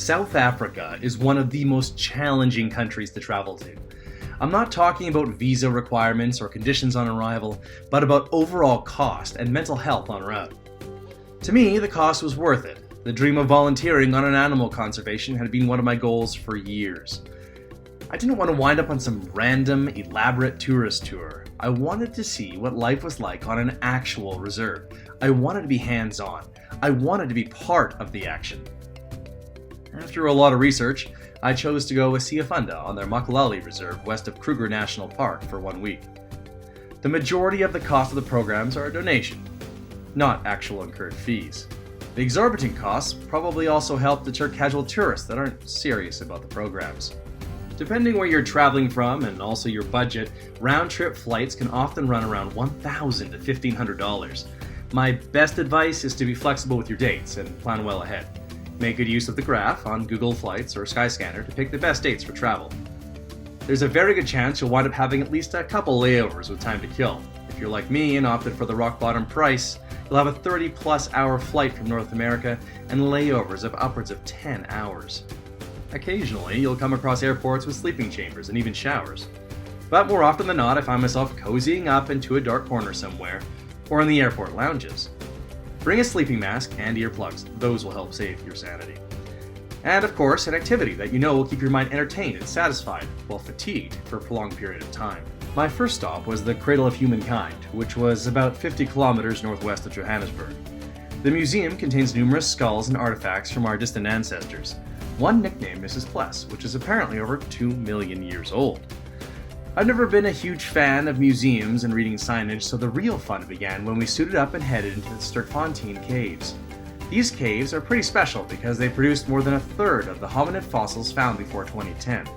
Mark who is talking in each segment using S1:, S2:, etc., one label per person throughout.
S1: South Africa is one of the most challenging countries to travel to. I'm not talking about visa requirements or conditions on arrival, but about overall cost and mental health en route. To me, the cost was worth it. The dream of volunteering on an animal conservation had been one of my goals for years. I didn't want to wind up on some random, elaborate tourist tour. I wanted to see what life was like on an actual reserve. I wanted to be hands-on. I wanted to be part of the action. After a lot of research, I chose to go with Siyafunda on their Makalali Reserve west of Kruger National Park for 1 week. The majority of the cost of the programs are a donation, not actual incurred fees. The exorbitant costs probably also help deter casual tourists that aren't serious about the programs. Depending where you're traveling from and also your budget, round-trip flights can often run around $1,000 to $1,500. My best advice is to be flexible with your dates and plan well ahead. Make good use of the graph on Google Flights or Skyscanner to pick the best dates for travel. There's a very good chance you'll wind up having at least a couple layovers with time to kill. If you're like me and opted for the rock-bottom price, you'll have a 30-plus hour flight from North America and layovers of upwards of 10 hours. Occasionally, you'll come across airports with sleeping chambers and even showers. But more often than not, I find myself cozying up into a dark corner somewhere, or in the airport lounges. Bring a sleeping mask and earplugs. Those will help save your sanity. And of course, an activity that you know will keep your mind entertained and satisfied, while fatigued for a prolonged period of time. My first stop was the Cradle of Humankind, which was about 50 kilometers northwest of Johannesburg. The museum contains numerous skulls and artifacts from our distant ancestors. One nicknamed Mrs. Pless, which is apparently over 2 million years old. I've never been a huge fan of museums and reading signage, so the real fun began when we suited up and headed into the Sterkfontein Caves. These caves are pretty special because they produced more than a third of the hominid fossils found before 2010.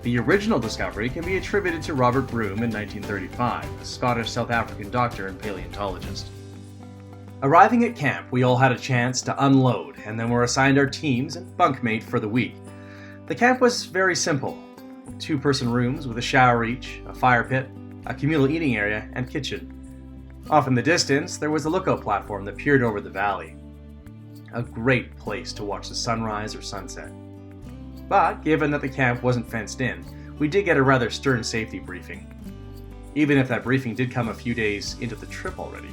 S1: The original discovery can be attributed to Robert Broom in 1935, a Scottish-South African doctor and paleontologist. Arriving at camp, we all had a chance to unload, and then were assigned our teams and bunkmate for the week. The camp was very simple. 2-person rooms with a shower each, a fire pit, a communal eating area, and kitchen. Off in the distance, there was a lookout platform that peered over the valley. A great place to watch the sunrise or sunset. But given that the camp wasn't fenced in, we did get a rather stern safety briefing. Even if that briefing did come a few days into the trip already.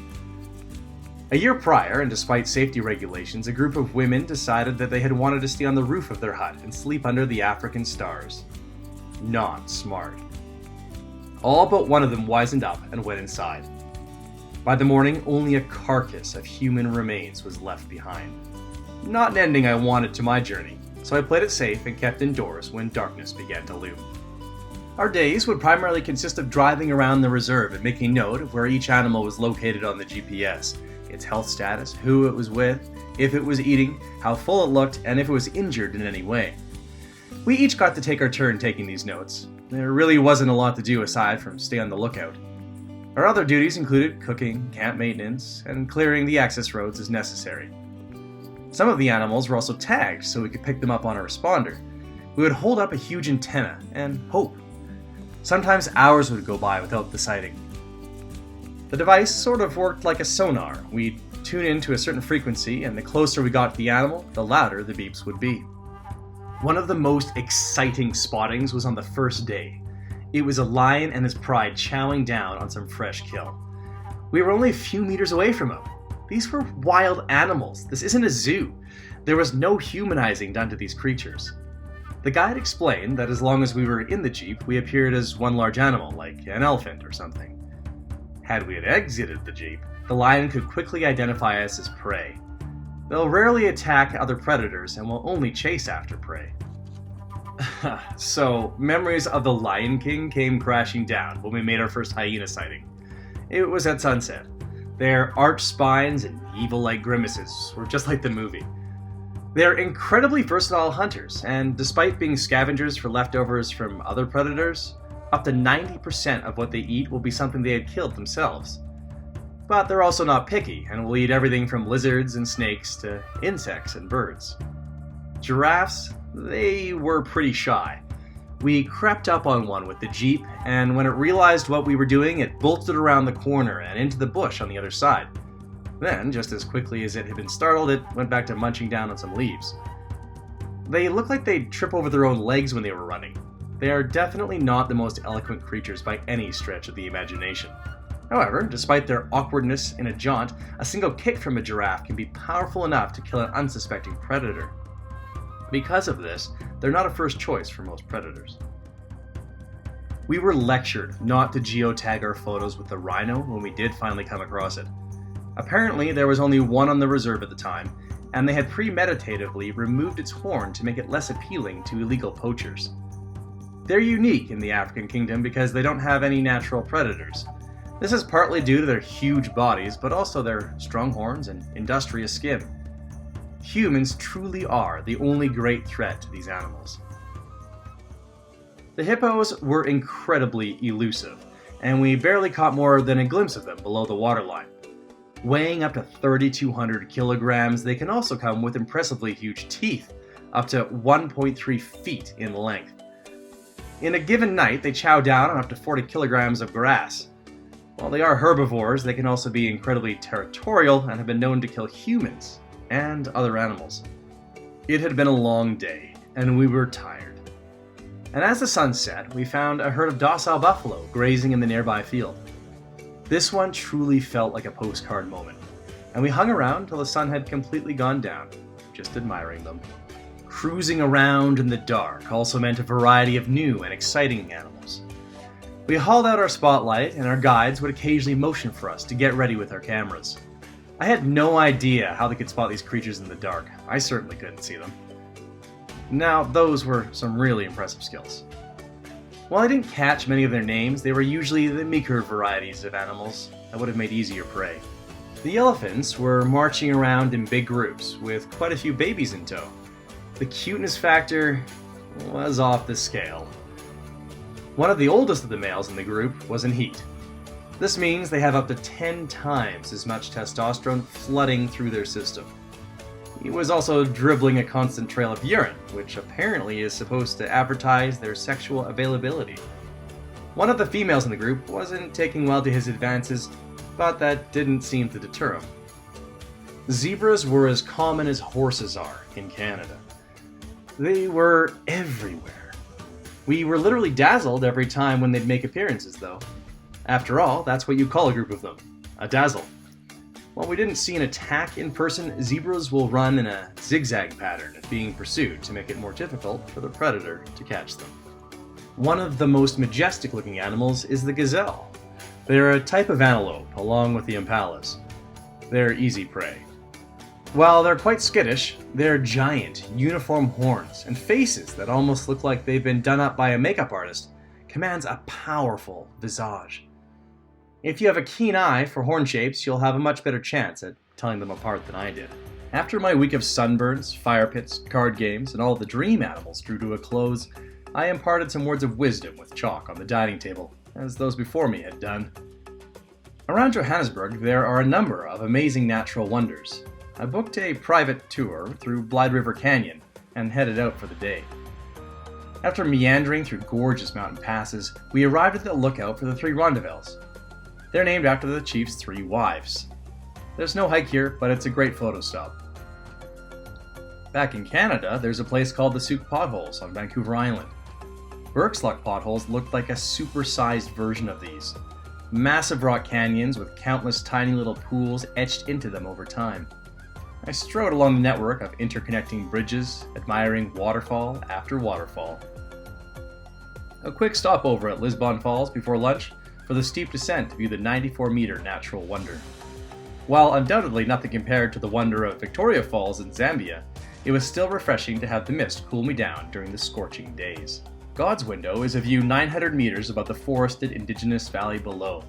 S1: A year prior, and despite safety regulations, a group of women decided that they had wanted to stay on the roof of their hut and sleep under the African stars. Not smart. All but one of them wisened up and went inside. By the morning, only a carcass of human remains was left behind. Not an ending I wanted to my journey, so I played it safe and kept indoors when darkness began to loom. Our days would primarily consist of driving around the reserve and making note of where each animal was located on the GPS, its health status, who it was with, if it was eating, how full it looked, and if it was injured in any way. We each got to take our turn taking these notes. There really wasn't a lot to do aside from stay on the lookout. Our other duties included cooking, camp maintenance, and clearing the access roads as necessary. Some of the animals were also tagged so we could pick them up on a responder. We would hold up a huge antenna and hope. Sometimes hours would go by without the sighting. The device sort of worked like a sonar. We'd tune into a certain frequency, and the closer we got to the animal, the louder the beeps would be. One of the most exciting spottings was on the first day. It was a lion and his pride chowing down on some fresh kill. We were only a few meters away from them. These were wild animals. This isn't a zoo. There was no humanizing done to these creatures. The guide explained that as long as we were in the jeep, we appeared as one large animal, like an elephant or something. Had we had exited the jeep, the lion could quickly identify us as prey. They'll rarely attack other predators and will only chase after prey. So, memories of the Lion King came crashing down when we made our first hyena sighting. It was at sunset. Their arched spines and evil-like grimaces were just like the movie. They're incredibly versatile hunters, and despite being scavengers for leftovers from other predators, up to 90% of what they eat will be something they had killed themselves. But they're also not picky, and will eat everything from lizards and snakes to insects and birds. Giraffes, they were pretty shy. We crept up on one with the jeep, and when it realized what we were doing, it bolted around the corner and into the bush on the other side. Then, just as quickly as it had been startled, it went back to munching down on some leaves. They look like they'd trip over their own legs when they were running. They are definitely not the most eloquent creatures by any stretch of the imagination. However, despite their awkwardness in a jaunt, a single kick from a giraffe can be powerful enough to kill an unsuspecting predator. Because of this, they're not a first choice for most predators. We were lectured not to geotag our photos with the rhino when we did finally come across it. Apparently, there was only one on the reserve at the time, and they had premeditatively removed its horn to make it less appealing to illegal poachers. They're unique in the African kingdom because they don't have any natural predators. This is partly due to their huge bodies, but also their strong horns and industrious skin. Humans truly are the only great threat to these animals. The hippos were incredibly elusive, and we barely caught more than a glimpse of them below the waterline. Weighing up to 3,200 kilograms, they can also come with impressively huge teeth, up to 1.3 feet in length. In a given night, they chow down on up to 40 kilograms of grass. While they are herbivores, they can also be incredibly territorial and have been known to kill humans and other animals. It had been a long day, and we were tired. And as the sun set, we found a herd of docile buffalo grazing in the nearby field. This one truly felt like a postcard moment, and we hung around till the sun had completely gone down, just admiring them. Cruising around in the dark also meant a variety of new and exciting animals. We hauled out our spotlight, and our guides would occasionally motion for us to get ready with our cameras. I had no idea how they could spot these creatures in the dark. I certainly couldn't see them. Now, those were some really impressive skills. While I didn't catch many of their names, they were usually the meeker varieties of animals that would have made easier prey. The elephants were marching around in big groups, with quite a few babies in tow. The cuteness factor was off the scale. One of the oldest of the males in the group was in heat. This means they have up to 10 times as much testosterone flooding through their system. He was also dribbling a constant trail of urine, which apparently is supposed to advertise their sexual availability. One of the females in the group wasn't taking well to his advances, but that didn't seem to deter him. Zebras were as common as horses are in Canada. They were everywhere. We were literally dazzled every time when they'd make appearances, though. After all, that's what you call a group of them, a dazzle. While we didn't see an attack in person, zebras will run in a zigzag pattern if being pursued to make it more difficult for the predator to catch them. One of the most majestic looking animals is the gazelle. They're a type of antelope, along with the impalas. They're easy prey. While they're quite skittish, their giant, uniform horns and faces that almost look like they've been done up by a makeup artist commands a powerful visage. If you have a keen eye for horn shapes, you'll have a much better chance at telling them apart than I did. After my week of sunburns, fire pits, card games, and all the dream animals drew to a close, I imparted some words of wisdom with chalk on the dining table, as those before me had done. Around Johannesburg, there are a number of amazing natural wonders. I booked a private tour through Blyde River Canyon and headed out for the day. After meandering through gorgeous mountain passes, we arrived at the lookout for the 3 Rondavels. They're named after the chief's 3 wives. There's no hike here, but it's a great photo stop. Back in Canada, there's a place called the Souk Potholes on Vancouver Island. Bourke's potholes looked like a super-sized version of these. Massive rock canyons with countless tiny little pools etched into them over time. I strode along the network of interconnecting bridges, admiring waterfall after waterfall. A quick stopover at Lisbon Falls before lunch for the steep descent to view the 94-meter natural wonder. While undoubtedly nothing compared to the wonder of Victoria Falls in Zambia, it was still refreshing to have the mist cool me down during the scorching days. God's Window is a view 900 meters above the forested indigenous valley below.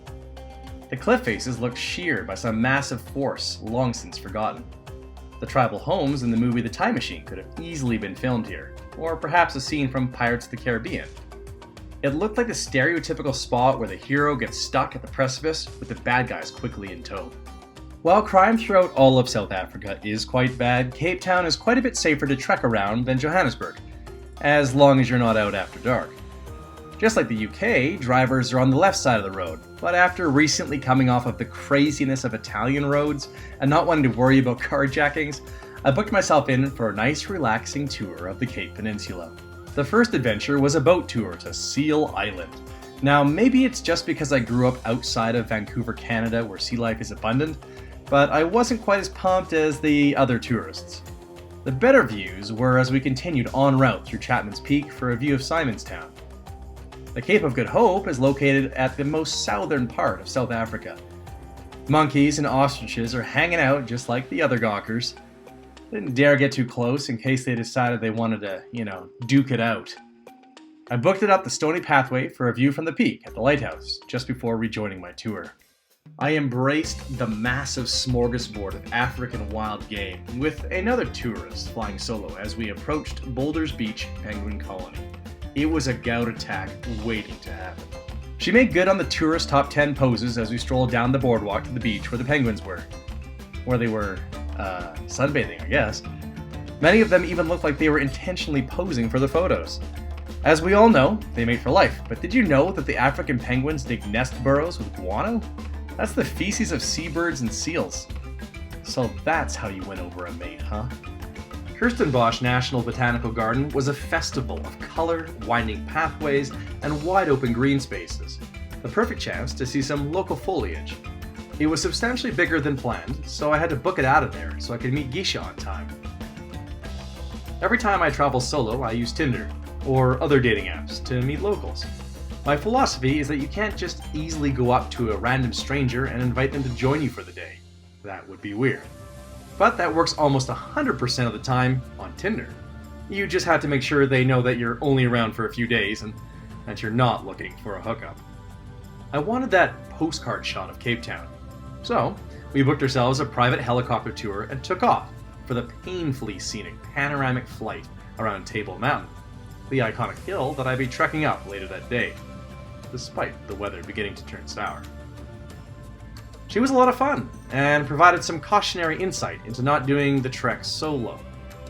S1: The cliff faces look sheared by some massive force long since forgotten. The tribal homes in the movie The Time Machine could have easily been filmed here, or perhaps a scene from Pirates of the Caribbean. It looked like the stereotypical spot where the hero gets stuck at the precipice with the bad guys quickly in tow. While crime throughout all of South Africa is quite bad, Cape Town is quite a bit safer to trek around than Johannesburg, as long as you're not out after dark. Just like the UK, drivers are on the left side of the road, but after recently coming off of the craziness of Italian roads and not wanting to worry about carjackings, I booked myself in for a nice relaxing tour of the Cape Peninsula. The first adventure was a boat tour to Seal Island. Now, maybe it's just because I grew up outside of Vancouver, Canada, where sea life is abundant, but I wasn't quite as pumped as the other tourists. The better views were as we continued en route through Chapman's Peak for a view of Simonstown. The Cape of Good Hope is located at the most southern part of South Africa. Monkeys and ostriches are hanging out just like the other gawkers. Didn't dare get too close in case they decided they wanted to, duke it out. I booked it up the stony pathway for a view from the peak at the lighthouse just before rejoining my tour. I embraced the massive smorgasbord of African wild game with another tourist flying solo as we approached Boulders Beach Penguin Colony. It was a gout attack waiting to happen. She made good on the tourist top 10 poses as we strolled down the boardwalk to the beach where the penguins were. Where they were, sunbathing, I guess. Many of them even looked like they were intentionally posing for the photos. As we all know, they mate for life, but did you know that the African penguins dig nest burrows with guano? That's the feces of seabirds and seals. So that's how you win over a mate, huh? Kirstenbosch National Botanical Garden was a festival of color, winding pathways, and wide open green spaces. The perfect chance to see some local foliage. It was substantially bigger than planned, so I had to book it out of there so I could meet Geisha on time. Every time I travel solo, I use Tinder or other dating apps to meet locals. My philosophy is that you can't just easily go up to a random stranger and invite them to join you for the day. That would be weird. But that works almost 100% of the time on Tinder. You just have to make sure they know that you're only around for a few days and that you're not looking for a hookup. I wanted that postcard shot of Cape Town. So, we booked ourselves a private helicopter tour and took off for the painfully scenic panoramic flight around Table Mountain, the iconic hill that I'd be trekking up later that day, despite the weather beginning to turn sour. She was a lot of fun, and provided some cautionary insight into not doing the trek solo,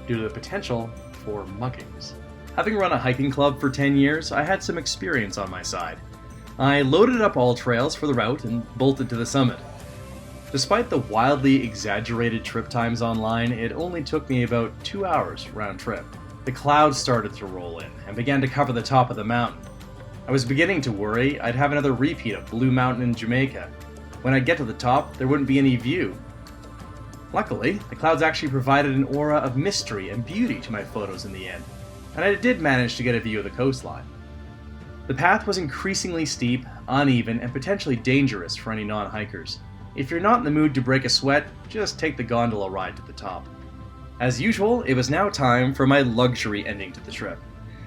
S1: due to the potential for muggings. Having run a hiking club for 10 years, I had some experience on my side. I loaded up all trails for the route and bolted to the summit. Despite the wildly exaggerated trip times online, it only took me about 2 hours round trip. The clouds started to roll in and began to cover the top of the mountain. I was beginning to worry I'd have another repeat of Blue Mountain in Jamaica. When I'd get to the top, there wouldn't be any view. Luckily, the clouds actually provided an aura of mystery and beauty to my photos in the end, and I did manage to get a view of the coastline. The path was increasingly steep, uneven, and potentially dangerous for any non-hikers. If you're not in the mood to break a sweat, just take the gondola ride to the top. As usual, it was now time for my luxury ending to the trip.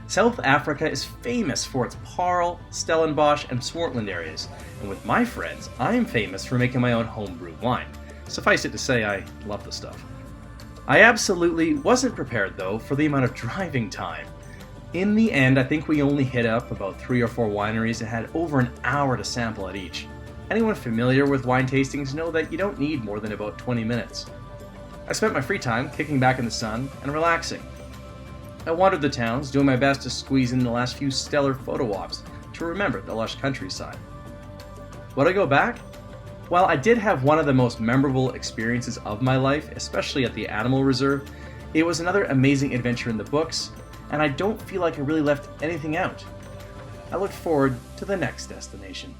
S1: South Africa is famous for its Paarl, Stellenbosch, and Swartland areas, and with my friends, I am famous for making my own homebrewed wine. Suffice it to say, I love the stuff. I absolutely wasn't prepared, though, for the amount of driving time. In the end, I think we only hit up about 3 or 4 wineries and had over an hour to sample at each. Anyone familiar with wine tastings know that you don't need more than about 20 minutes. I spent my free time kicking back in the sun and relaxing. I wandered the towns, doing my best to squeeze in the last few stellar photo ops to remember the lush countryside. Would I go back? While I did have one of the most memorable experiences of my life, especially at the Animal Reserve, it was another amazing adventure in the books, and I don't feel like I really left anything out. I look forward to the next destination.